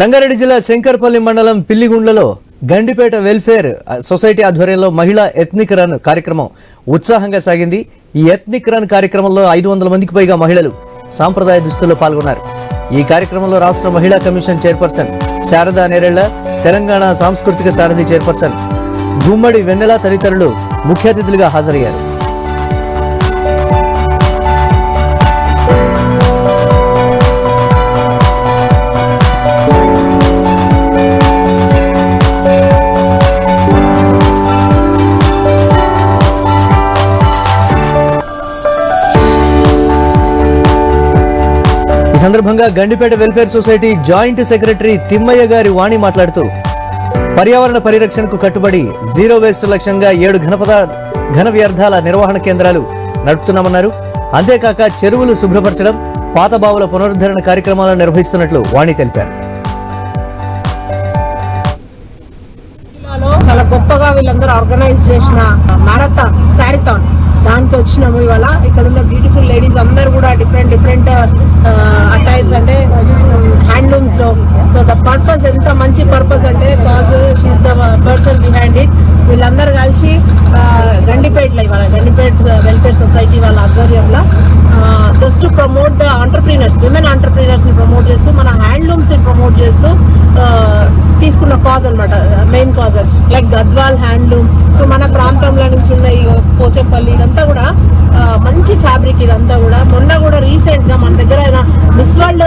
రంగారెడ్డి జిల్లా శంకర్పల్లి మండలం పిల్లిగుండ్లలో Gandipet welfare society ఆధ్వర్యంలో మహిళా ఎథ్నిక్ రన్ కార్యక్రమం ఉత్సాహంగా సాగింది. ఈ ఎథ్నిక్ రన్ కార్యక్రమంలో 500 మందికి పైగా మహిళలు సాంప్రదాయ దుస్తుల్లో పాల్గొన్నారు. ఈ కార్యక్రమంలో రాష్ట్ర మహిళా కమిషన్ చైర్పర్సన్ శారదా నేరెళ్ల, తెలంగాణ సాంస్కృతిక సారథి చైర్పర్సన్ గుమ్మడి వెన్నెల తదితరులు ముఖ్య అతిథులుగా హాజరయ్యారు. ఈ సందర్భంగా Gandipet welfare society joint secretary Thimmaiah గారి వాణి మాట్లాడుతూ పర్యావరణ పరిరక్షణకు కట్టుబడి జీరో వేస్ట్ లక్ష్యంగా 7 ఘన వ్యర్థాల నిర్వహణ కేంద్రాలు నడుపుతున్నామన్నారు. అంతేకాక చెరువులు శుభ్రపరచడం, పాత బావుల పునరుద్ధరణ కార్యక్రమాలను నిర్వహిస్తున్నట్లు వాణి తెలిపారు. చాలా గొప్పగా వీళ్ళందరూ ఆర్గనైజ్ చేసిన మారథాన్ శారీథాన్ దానికి వచ్చినాము. ఇవాళ ఇక్కడ ఉన్న బ్యూటిఫుల్ లేడీస్ అందరూ కూడా డిఫరెంట్ అటైర్స్ అంటే హ్యాండ్లూమ్స్ లో. సో ద పర్పస్ ఎంత మంచి పర్పస్ అంటే cause she is the person behind it. వీళ్ళందరూ కలిసి గండిపేటలో ఇవాళ గండిపేట వెల్ఫేర్ సొసైటీ వాళ్ళ ఆధ్వర్యంలో just to promote the entrepreneurs, women entrepreneurs ని ప్రమోట్ చేస్తూ, మన హ్యాండ్లూమ్స్ ని ప్రమోట్ చేస్తూ తీసుకున్న కాజ్ అనమాట. Main cause like Gadwal handloom. So మన ప్రాంతంలో నుంచి ఉన్న ఈ పోచంపల్లి ఇదంతా కూడా మంచి ఫ్యాబ్రిక్. ఇదంతా కూడా మొన్న కూడా రీసెంట్ గా మన దగ్గర మిస్ వరల్డ్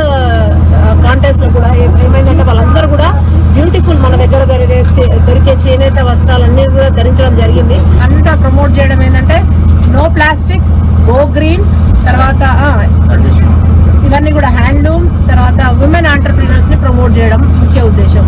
కాంటెస్ట్ లో కూడా ఏమైందంటే వాళ్ళందరూ కూడా బ్యూటిఫుల్ మన దగ్గర దొరికే చేనేత వస్త్రాలన్నీ కూడా ధరించడం జరిగింది. అంతా ప్రమోట్ చేయడం ఏంటంటే నో ప్లాస్టిక్, గో గ్రీన్, తర్వాత ఇవన్నీ కూడా హ్యాండ్లూమ్స్, తర్వాత విమెన్ ఆంటర్ప్రీనర్స్ ని ప్రమోట్ చేయడం ముఖ్య ఉద్దేశం.